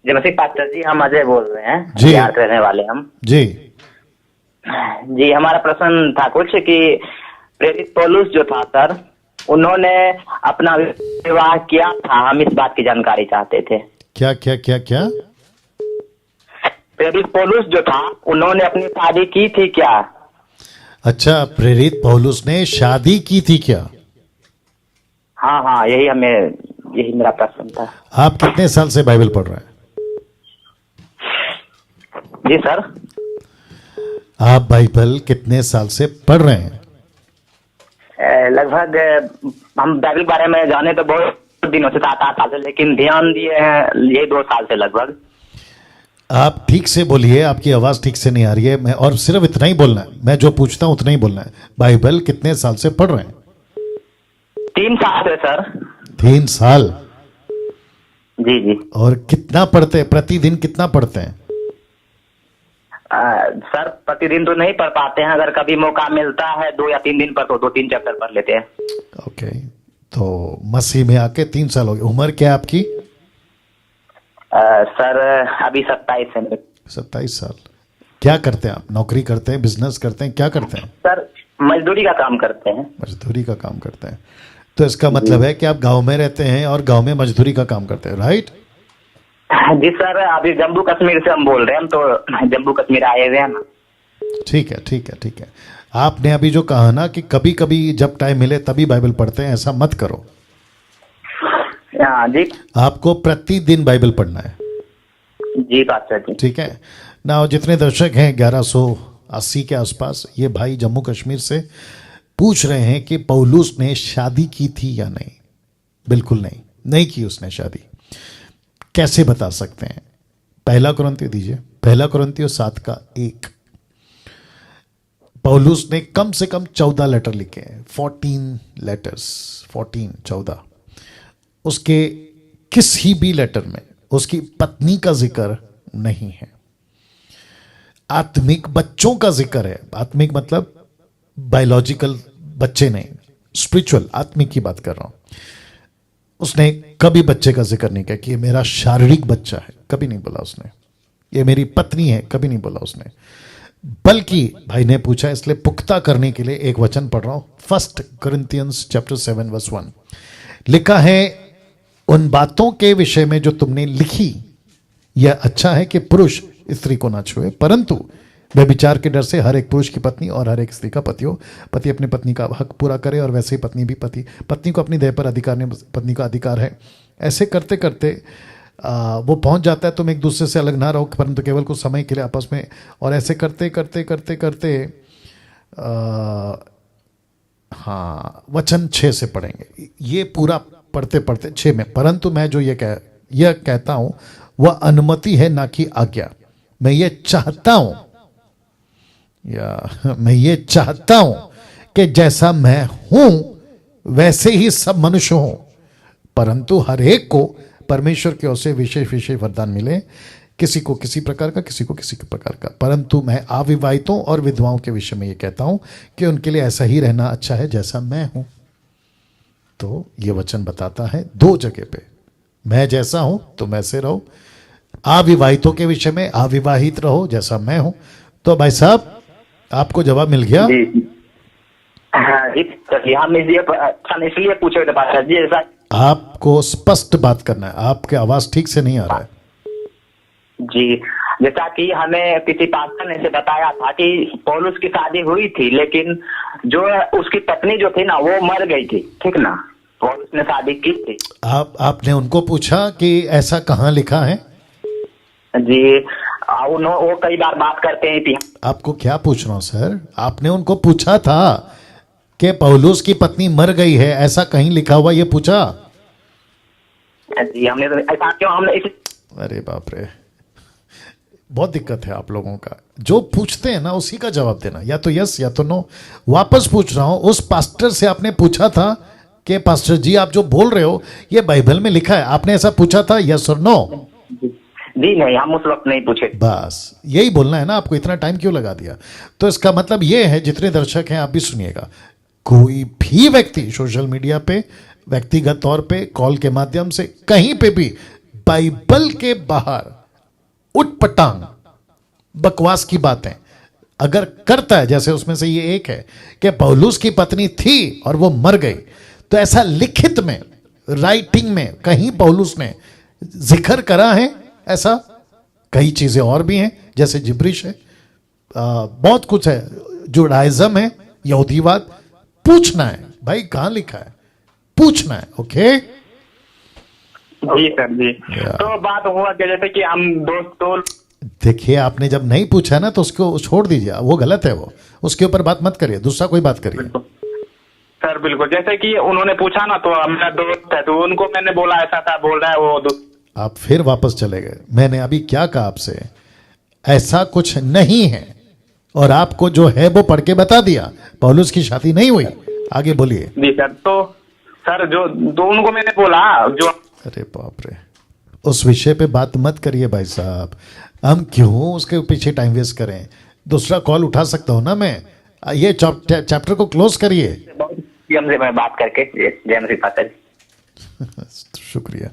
नमस्ते पास्टर जी, हम अजय बोल रहे हैं, जी। बिहार के रहने वाले हम। जी। जी, हमारा प्रश्न था कुछ कि प्रेरित पौलुस जो था सर, उन्होंने अपना विवाह किया था, हम इस बात की जानकारी चाहते थे। क्या क्या क्या क्या? प्रेरित पौलुस जो था, उन्होंने अपनी शादी की थी क्या? अच्छा, प्रेरित पौलुस ने शादी की थी क्या? हाँ हाँ, यही मेरा प्रश्न था। आप कितने साल से बाइबल पढ़ रहे हैं? जी सर। आप बाइबल कितने साल से पढ़ रहे हैं? लगभग हम बाइबल बारे में जाने तो बहुत दिनों से, 7-8 साल से, लेकिन ध्यान दिए हैं ये 2 साल से लगभग। आप ठीक से बोलिए, आपकी आवाज ठीक से नहीं आ रही है। मैं और सिर्फ इतना ही बोलना है, मैं जो पूछता हूं उतना ही बोलना है। बाइबल कितने साल से पढ़ रहे हैं? 3 साल से सर। 3 साल। जी जी। और कितना पढ़ते हैं प्रतिदिन? कितना पढ़ते हैं? सर प्रतिदिन तो नहीं पढ़ पाते हैं, अगर कभी मौका मिलता है 2 या 3 दिन पर तो 2-3 चैप्टर पढ़ लेते हैं। ओके, तो मसीह में आके 3 साल हो गए। उम्र क्या है आपकी? सर अभी 27 है। 27 साल। क्या करते हैं आप? नौकरी करते हैं, बिजनेस करते हैं, क्या करते हैं? सर मजदूरी का काम करते हैं। मजदूरी का काम करते हैं। तो इसका मतलब है कि आप गांव में रहते हैं और गांव में मजदूरी का काम करते हैं, राइट? जी सर, अभी जम्मू कश्मीर से हम बोल रहे हैं, हम तो जम्मू कश्मीर आए हुए हैं ना। ठीक है, ठीक है, ठीक है। आपने अभी जो कहा ना कि कभी कभी जब टाइम मिले तभी बाइबल पढ़ते हैं, ऐसा मत करो। हाँ जी। आपको प्रतिदिन बाइबल पढ़ना है, जी पास्टर जी। ठीक है ना? जितने दर्शक हैं 1180 के आसपास, ये भाई जम्मू कश्मीर से पूछ रहे हैं कि पौलुस ने शादी की थी या नहीं। बिल्कुल नहीं, नहीं की उसने शादी। कैसे बता सकते हैं? पहला कुरिन्थियों दीजिए, पहला कुरिन्थियों 7:1। पौलुस ने कम से कम 14 लेटर लिखे हैं, 14 लेटर्स, 14 उसके किसी भी लेटर में उसकी पत्नी का जिक्र नहीं है। आत्मिक बच्चों का जिक्र है। आत्मिक मतलब बायोलॉजिकल बच्चे नहीं, स्पिरिचुअल आत्मिक की बात कर रहा हूं। उसने कभी बच्चे का जिक्र नहीं किया कि ये मेरा शारीरिक बच्चा है, कभी नहीं बोला उसने। ये मेरी पत्नी है, कभी नहीं बोला उसने। बल्कि भाई ने पूछा, इसलिए पुख्ता करने के लिए एक वचन पढ़ रहा हूं। 1 Corinthians chapter 7 verse 1 लिखा है, उन बातों के विषय में जो तुमने लिखी, यह अच्छा है कि पुरुष स्त्री को ना छुए, परंतु व्यभिचार के डर से हर एक पुरुष की पत्नी और हर एक स्त्री का पति हो। पति अपनी पत्नी का हक पूरा करे और वैसे ही पत्नी भी पत्नी को अपनी देह पर अधिकार ने पत्नी का अधिकार है। ऐसे करते करते वो पहुंच जाता है, तुम एक दूसरे से अलग ना रहो परंतु केवल कुछ समय के लिए आपस में। और ऐसे करते करते करते करते हाँ, वचन 6 से पढ़ेंगे। ये पूरा पढ़ते पढ़ते 6 में, परंतु मैं जो यह कहता हूं वह अनुमति है ना कि आज्ञा। मैं ये चाहता हूं, या मैं ये चाहता हूं कि जैसा मैं हूं वैसे ही सब मनुष्य हों, परंतु हर एक को परमेश्वर की ओर से विशेष विशेष वरदान मिले, किसी को किसी प्रकार का, किसी को किसी प्रकार का। परंतु मैं अविवाहितों और विधवाओं के विषय में ये कहता हूं कि उनके लिए ऐसा ही रहना अच्छा है जैसा मैं हूं। तो ये वचन बताता है 2 जगह पे, मैं जैसा हूं तुम ऐसे रहो। अविवाहितों के विषय में अविवाहित रहो जैसा मैं हूं। तो भाई साहब, आपको जवाब मिल गया? जी हाँ जी, हम इसलिए पूछे थे पास्टर जी, ऐसा आपको स्पष्ट बात करना है, आपके आवाज ठीक से नहीं आ रहा है। जी, जैसा कि हमें किसी पास्टर ने से बताया था कि पौलुस की शादी हुई थी, लेकिन जो उसकी पत्नी जो थी ना वो मर गई थी, ठीक ना? पौलुस ने शादी की थी। आपने उनको पूछा कि ऐसा कहाँ लिखा है? जी, वो कई बार बात करते हैं थी। आपको क्या पूछ रहा हूं सर? आपने उनको पूछा था कि पौलुस की पत्नी मर गई है, ऐसा कहीं लिखा हुआ, ये पूछा? जी, हमने तो ऐसा क्यों, हमने अरे बाप रे, बहुत दिक्कत है आप लोगों का। जो पूछते हैं ना उसी का जवाब देना, या तो यस या तो नो। वापस पूछ रहा हूं, उस पास्टर से आपने पूछा था कि पास्टर जी आप जो बोल रहे हो ये बाइबल में लिखा है, आपने ऐसा पूछा था, यस और नो? जी नहीं, हम उस वक्त नहीं पूछे। बस यही बोलना है ना आपको, इतना टाइम क्यों लगा दिया? तो इसका मतलब ये है, जितने दर्शक हैं आप भी सुनिएगा, कोई भी व्यक्ति सोशल मीडिया पे, व्यक्तिगत तौर पे, कॉल के माध्यम से, कहीं पे भी बाइबल के बाहर उटपटांग बकवास की बातें अगर करता है, जैसे उसमें से ये एक है कि पौलुस की पत्नी थी और वो मर गई, तो ऐसा लिखित में, राइटिंग में कहीं पौलुस ने जिक्र करा है? ऐसा कई चीजें और भी हैं, जैसे जिब्रिश है, बहुत कुछ है, जुडाइज्म है, यहूदीवाद। पूछना है भाई, कहां लिखा है, पूछना है। ओके जी सर जी। तो बात हुआ कि जैसे कि हम दोस्तों, देखिए आपने जब नहीं पूछा ना तो उसको छोड़ दीजिए, वो गलत है, वो उसके ऊपर बात मत करिए, दूसरा कोई बात करिए। सर बिल्कुल, जैसे कि उन्होंने पूछा ना, तो मेरा दोस्त है, तो उनको मैंने बोला ऐसा था, बोल रहा है वो आप फिर वापस चले गए। मैंने अभी क्या कहा आपसे? ऐसा कुछ नहीं है, और आपको जो है वो पढ़ के बता दिया। पौलुस की शादी नहीं हुई। आगे बोलिए। जी सर। तो सर जो उनको मैंने बोला, जो अरे बाप रे, उस विषय पे बात मत करिए भाई साहब, हम क्यों उसके पीछे टाइम वेस्ट करें? दूसरा कॉल उठा सकता हूं ना मैं। ये चैप्टर को क्लोज करिए। हमसे मैं बात करके जय मसीह। शुक्रिया।